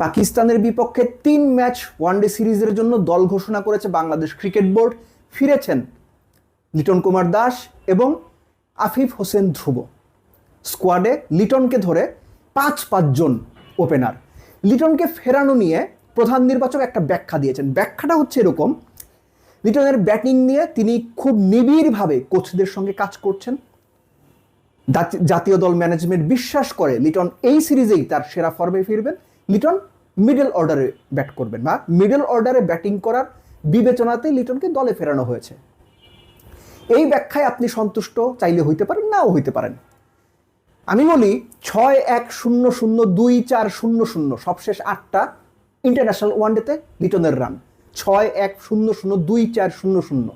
পাকিস্তানের বিপক্ষে 3 match one day সিরিজের জন্য দল ঘোষণা করেছে বাংলাদেশ ক্রিকেট বোর্ড। ফিরেছেন লিটন কুমার দাস এবং আফিফ হোসেন ধ্রুব। স্কোয়াডে লিটনকে ধরে 5 জন ওপেনার। লিটনকে ফেরানো নিয়ে প্রধান নির্বাচক একটা ব্যাখ্যা দিয়েছেন। ব্যাখ্যাটা হচ্ছে এরকম: লিটনের ব্যাটিং নিয়ে তিনি খুব নিবিড়ভাবে কোচদের সঙ্গে কাজ করছেন। জাতীয় দল ম্যানেজমেন্ট বিশ্বাস করে লিটন এই সিরিজেই তার সেরা ফর্মে ফিরবেন। লিটন মিডল অর্ডারে ব্যাট করবেন বা মিডল অর্ডারে ব্যাটিং করার বিবেচনাতে লিটনকে দলে ফেরানো হয়েছে। এই ব্যাখ্যায় আপনি সন্তুষ্ট চাইলে হইতে পারেন, নাও হইতে পারেন। আমি বলি 6-1-0-0-2-4-0-0 সবশেষ 8টা ইন্টারন্যাশনাল ওয়ানডেতে লিটনের রান 6-1-0-0-2-4-0-0।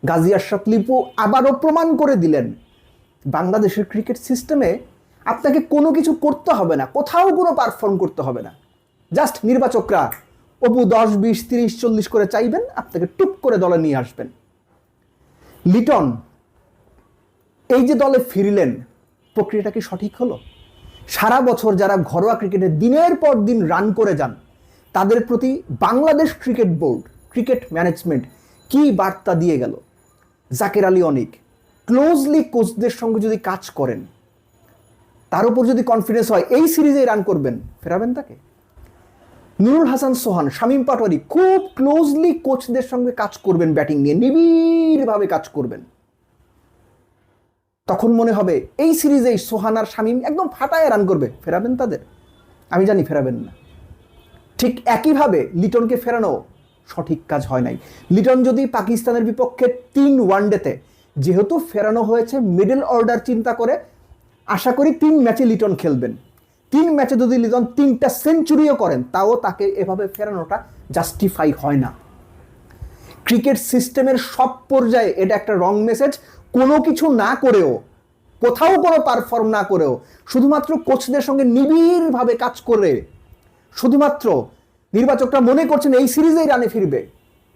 গাজী আশরাফ লিপু আবারও প্রমাণ করে দিলেন বাংলাদেশের ক্রিকেট সিস্টেমে আপনাকে কোনো কিছু করতে হবে না, কোথাও কোনো পারফর্ম করতে হবে না। জাস্ট নির্বাচকরা অপু 10-20-30-40 করে চাইবেন, আপনাকে টুপ করে দলে নিয়ে আসবেন। লিটন এই যে দলে ফিরলেন, প্রক্রিয়াটা কি সঠিক হলো? সারা বছর যারা ঘরোয়া ক্রিকেটে দিনের পর দিন রান করে যান তাদের প্রতি Bangladesh cricket board, cricket management কি বার্তা দিয়ে গেল? জাকের আলী অনিক ক্লোজলি কোচদের সঙ্গে যদি কাজ করেন, তার উপর যদি কনফিডেন্স হয় এই সিরিজে রান করবেন, ফেরাবেন তাকে। নুরুল হাসান সোহান, শামীম পাটোয়ারি খুব ক্লোজলি কোচদের সঙ্গে কাজ করবেন, ব্যাটিং নিয়ে নিবিড়ভাবে কাজ করবেন। তখন মনে হবে এই সিরিজেই সোহান আর শামীম একদম ফাটায় রান করবে, ফেরাবেন তাদের? আমি জানি ফেরাবেন না। ঠিক একইভাবে লিটনকে ফেরানো সঠিক কাজ হয় নাই। লিটন যদি পাকিস্তানের বিপক্ষে 3 ওয়ানডেতে যেহেতু ফেরানো হয়েছে মিডল অর্ডার চিন্তা করে, আশা করি 3 ম্যাচে লিটন খেলবেন। 3 ম্যাচে যদি লিটন 3টা সেঞ্চুরিও করেন, তাও তাকে এভাবে ফেরানোটা জাস্টিফাই হয় না। ক্রিকেট সিস্টেমের সব পর্যায়ে এটা একটা রং মেসেজ। কোনো কিছু না করেও, কোথাও কোনো পারফর্ম না করেও, শুধুমাত্র কোচদের সঙ্গে নিবিড়ভাবে কাজ করে শুধুমাত্র নির্বাচকরা মনে করছেন এই সিরিজেই রানে ফিরবে,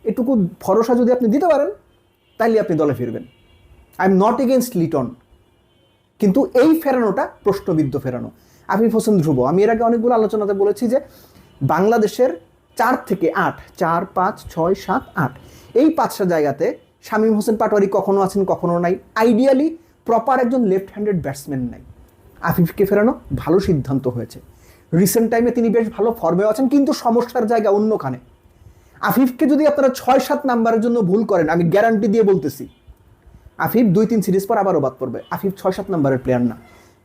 এটুকু ভরসা যদি আপনি দিতে পারেন, তাইলে আপনি দলে ফিরবেন। I am not against Liton, কিন্তু এই ফেরানোটা প্রশ্নবিদ্ধ ফেরানো। আফিফ হোসেন ধ্রুব, আমি এর আগে অনেকগুলো আলোচনাতে বলেছি যে বাংলাদেশের 4 থেকে 8, 4, 5, 6, 7, 8 এই 5টা জায়গাতে শামীম হোসেন পাটোয়ারি কখনো আছেন, কখনো নাই। আইডিয়ালি প্রপার একজন লেফট হ্যান্ডেড ব্যাটসম্যান নাই। আফিফকে ফেরানো ভালো সিদ্ধান্ত হয়েছে। রিসেন্ট টাইমে তিনি বেশ ভালো ফর্মে আছেন, কিন্তু সমস্যার জায়গা অন্যখানে। আফিফকে যদি আপনারা 6-7 নাম্বারের জন্য ভুল করেন, আমি গ্যারান্টি দিয়ে বলতেছি আফিফ 2-3 সিরিজ পর আবারও বাদ পড়বে। আফিফ 6-7 নাম্বারের প্লেয়ার না।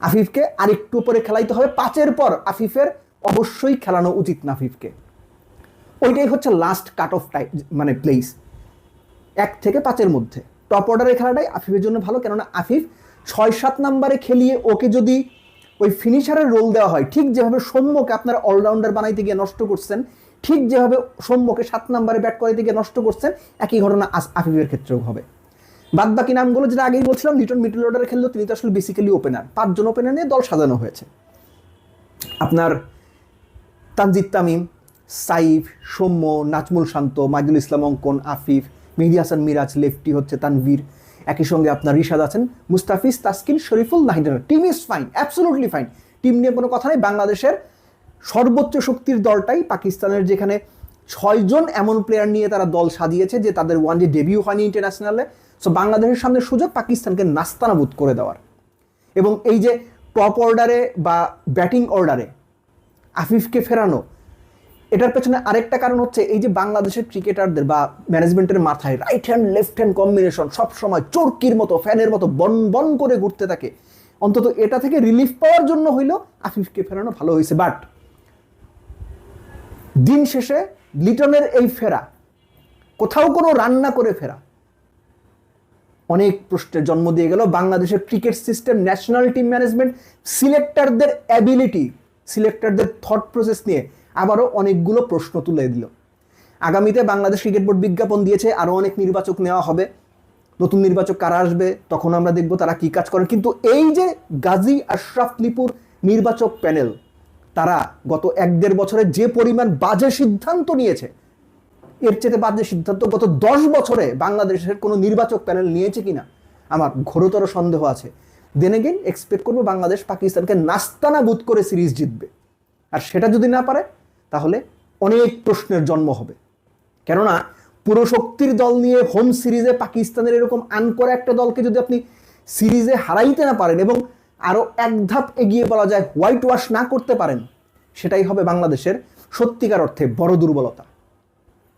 আফিফকে আরেকটু উপরে খেলাইতে হবে। 5-এর পর আফিফের অবশ্যই খেলানো উচিত না আফিফকে। ওইটাই হচ্ছে লাস্ট কাট অফ টাইম, মানে প্লেস 1 থেকে 5-এর মধ্যে। টপ অর্ডারের খেলাটাই আফিফের জন্য ভালো, কেননা আফিফ 6-7 নাম্বারে খেলিয়ে ওকে যদি ওই ফিনিশারের রোল দেওয়া হয়, ঠিক যেভাবে সৌম্যকে আপনারা অলরাউন্ডার বানাইতে গিয়ে নষ্ট করছেন, ঠিক যেভাবে সৌম্যকে 7 নাম্বারে ব্যাট করাইতে গিয়ে নষ্ট করছেন, একই ঘটনা আফিফের ক্ষেত্রেও হবে। বাদ বাকি নামগুলো যেটা আগেই বলছিলাম, লিটন মিডল অর্ডারে খেললেও তিনি তো আসলে বেসিক্যালি ওপেনার। 5 জন ওপেনার নিয়ে দল সাজানো হয়েছে। আপনার তানজিদ তামিম, সাইফ, সৌম্য, নাজমুল শান্ত, মাইদুল ইসলাম অঙ্কন, আফিফ, মেহেদী হাসান মিরাজ, লেফটি হচ্ছে তানভীর, একই সঙ্গে আপনার রিশাদ আছেন, Mustafiz, Taskin, Shoriful, Nahid. Team is fine, absolutely fine. Team নিয়ে কোনো কথা নেই। বাংলাদেশের সর্বোচ্চ শক্তির দলটাই পাকিস্তানের, যেখানে 6 জন এমন প্লেয়ার নিয়ে তারা দল সাজিয়েছে যে তাদের ওয়ানডে ডেবিউ হয়নি ইন্টারন্যাশনালে। সো বাংলাদেশের সামনে সুযোগ পাকিস্তানকে নাস্তানাবুদ করে দেওয়ার। এবং এই যে টপ অর্ডারে বা ব্যাটিং অর্ডারে আফিফকে ফেরানো, এটার পেছনে আরেকটা কারণ হচ্ছে এই যে বাংলাদেশের ক্রিকেটারদের বা ম্যানেজমেন্টের মাথায় right hand left hand combination সবসময় চরকির মতো, ফ্যানের মতো বন বন করে ঘুরতে থাকে। অন্তত এটা থেকে রিলিফ পাওয়ার জন্য হইলেও আফিফকে ফেরানো ভালো হয়েছে। বাট দিন শেষে লিটনের এই ফেরা, কোথাও কোনো রান্না করে ফেরা, অনেক প্রশ্নের জন্ম দিয়ে গেল। বাংলাদেশের cricket system, national team management, সিলেক্টরদের অ্যাবিলিটি, সিলেক্টরদের থট প্রসেস নিয়ে আবারও অনেকগুলো প্রশ্ন তুলে দিল। আগামীতে বাংলাদেশ ক্রিকেট বোর্ড বিজ্ঞাপন দিয়েছে আরও অনেক নির্বাচক নেওয়া হবে। নতুন নির্বাচক কারা আসবে তখন আমরা দেখব তারা কি কাজ করেন। কিন্তু এই যে গাজী আশরাফ লিপুর নির্বাচক প্যানেল, তারা গত 1-1.5 বছরে যে পরিমাণ বাজে সিদ্ধান্ত নিয়েছে, এর চেয়ে বাজে সিদ্ধান্ত গত 10 বছরে বাংলাদেশের কোনো নির্বাচক প্যানেল নিয়েছে কিনা আমার ঘোরতর সন্দেহ আছে। দেন এগেইন এক্সপেক্ট করবো বাংলাদেশ পাকিস্তানকে নাস্তানাবুদ করে সিরিজ জিতবে। আর সেটা যদি না পারে, তাহলে অনেক প্রশ্নের জন্ম হবে। কেননা পুরো শক্তির দল নিয়ে হোম সিরিজে পাকিস্তানের এরকম আনকরা একটা দলকে যদি আপনি সিরিজে হারাইতে না পারেন এবং আরো এক ধাপ এগিয়ে বলা যায় হোয়াইট ওয়াশ না করতে পারেন, সেটাই হবে বাংলাদেশের সত্যিকার অর্থে বড় দুর্বলতা।